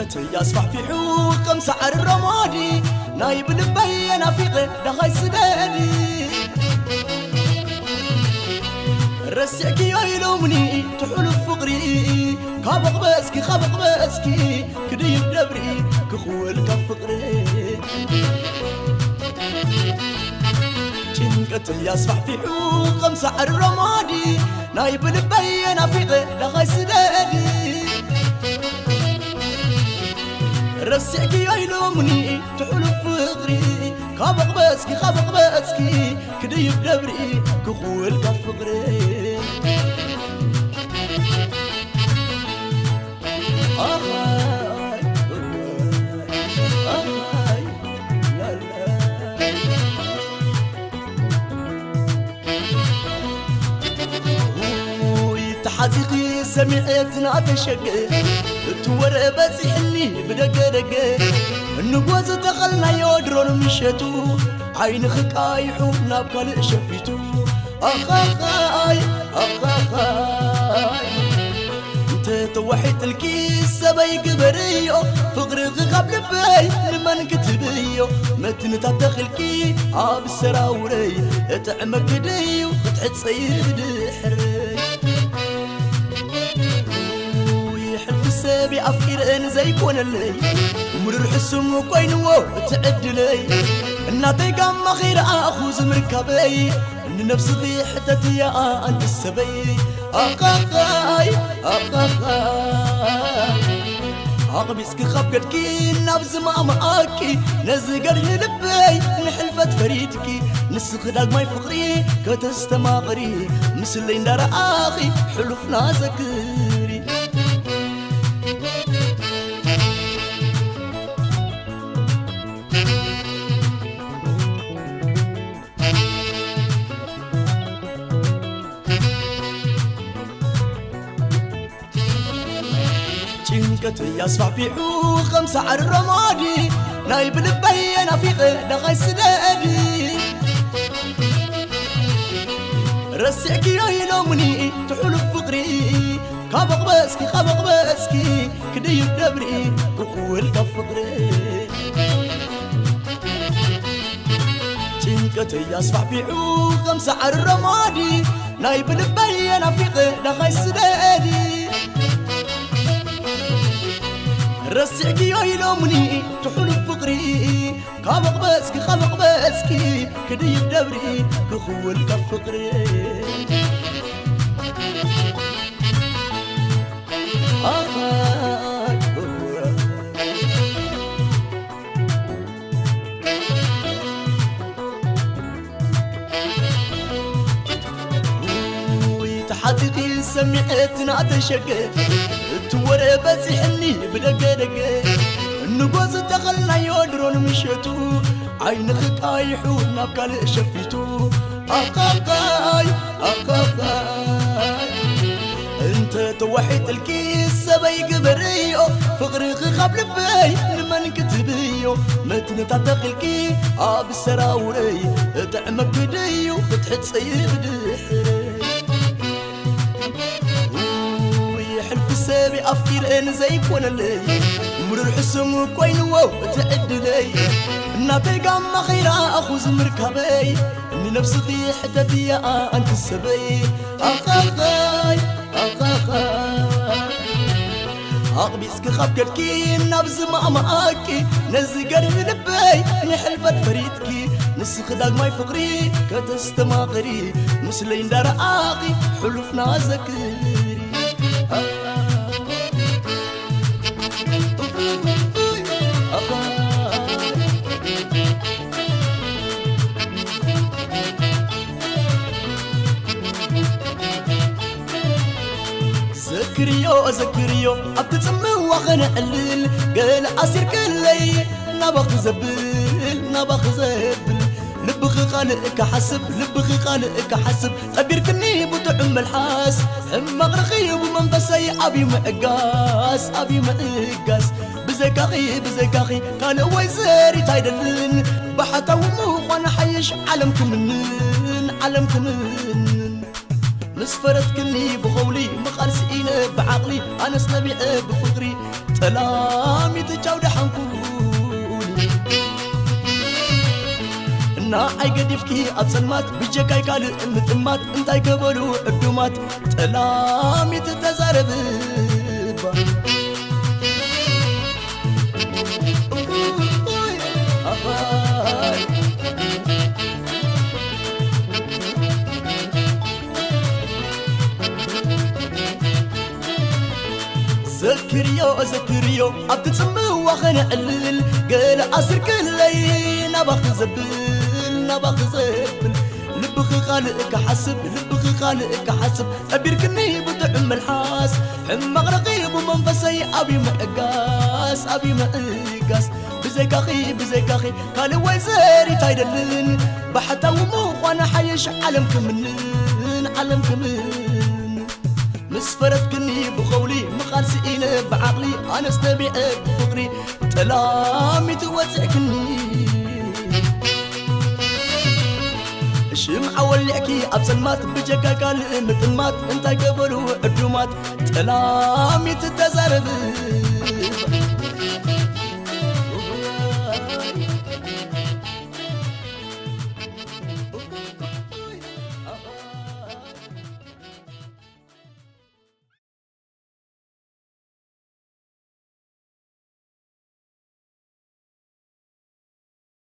ጭንቀት ያስፋፊሑ ከም ሰዓር ረማዲ ናይ ብልበይ ናፊቅ ደኻይ ስደዲ رسعكي يا يلومني تحلف فقري خابق بسكي كديب دبري كخول كفقري جنقت يصفح في حوق مسعر رمادي نايب البين نافق لغاي سدادي رسعكي يا يلومني تحلف فقري خابق بسكي كديب دبري كخول كفقري حزيقي سمعتنا تشقى تورى بزحني بدق النقوز دخلنا يودرون مشيتو عين خقايحو نابكال شفيتو أخاي انت توحيت الكيس سباي قبريو فقرق قبل بي لمن كتبيو متن تدخلكي عاب السراوري اتعمك ديو فتحت صير دحري سابي أفكر أنا زي كون اللي ومرر حسم وكوينو تعدلي الناتي قام خير أخوز مركبي إن نفس ذي حتتي يا أنت السبي أخاي عقبيسك خبقت كي نبز ما معاكي نزقر يلبي نحلفت فريدكي نسخ داق ماي فقري كتستماغري مسلين دار آخي حلفنا زكري ጭንቀት ያስፋፊሑ ከም ሰዓር ረማዲ ናይ ብልበይ ናፊቅ ደኻይ ስደዲ رسعكي يا يلومني تحلف فقري خابق بسكي كديب دبري كخول كفقري ጭንቀት ያስፋፊሑ ከም ሰዓር ረማዲ ናይ ብልበይ ናፊቅ ደኻይ ስደዲ رسعكي يا يلومني تحلف فقري خابق بسكي كديب دبري كخول كفقري حقيقي سمعتنا تشقى تورى بزحني بدق النقوز دخلنا يودرون مشيتو عين خقايحو نابكال شفيتو أخاي انت توحيت الكيس سباي قبريو فقرق قبل بي لمن كتبيو متن تعتقلكي عاب السراوري تعمك ديو فتحت سيب دحري سابي أفكر أنا زي كون اللي مرر حسم وكوينو تعدلي الناتي قام خيرا أخوز مركبي إني نفس ذي حدتي يا أنت السبي أخاي أغبيسك خبكتكي نبز ما معاكي نزقر لبي نحلفت فريدكي نسخ داق ماي فقري كتستماغري مسلين دار آقي حلفنا زكري ذكريو أبتسمي وغنى قليل قال أسير كلي نبخ زبل لبخي خالقك حسب خبير كني بتعم الحاس اما غرقي ومنفسي أبي مقاس بزكاخي قال ويزاري تايدلن بحتا وموخ وانا حيش علمكم مسفرتكني بقولي مقال سئينة بعقلي أنا سنبيع بفكري تلامي تجاود حنكوني نا أي قديفكي أبسلمات بجاكاي كالي متمات انتاي كبرو أبدومات تلامي تتزارب ذكريو أبتسمه وخنا قلل قال أسر كلي نبخ زبل لبخ خالقك حسب أبيركني بطعم الحاس حم مغرقي بمنفسي أبي مقاس بزيك أخي قال ويزاري تايدلن بحتى وموخ وانا حيش علم كمن مسفرتكني بقولي مقال سئينة بعقلي أنا استبيع بفكري تلامي توزعكني شمعة ولعكي أبسلمات بجاكا قال متمات انتا قبلو الدومات تلامي تتزارب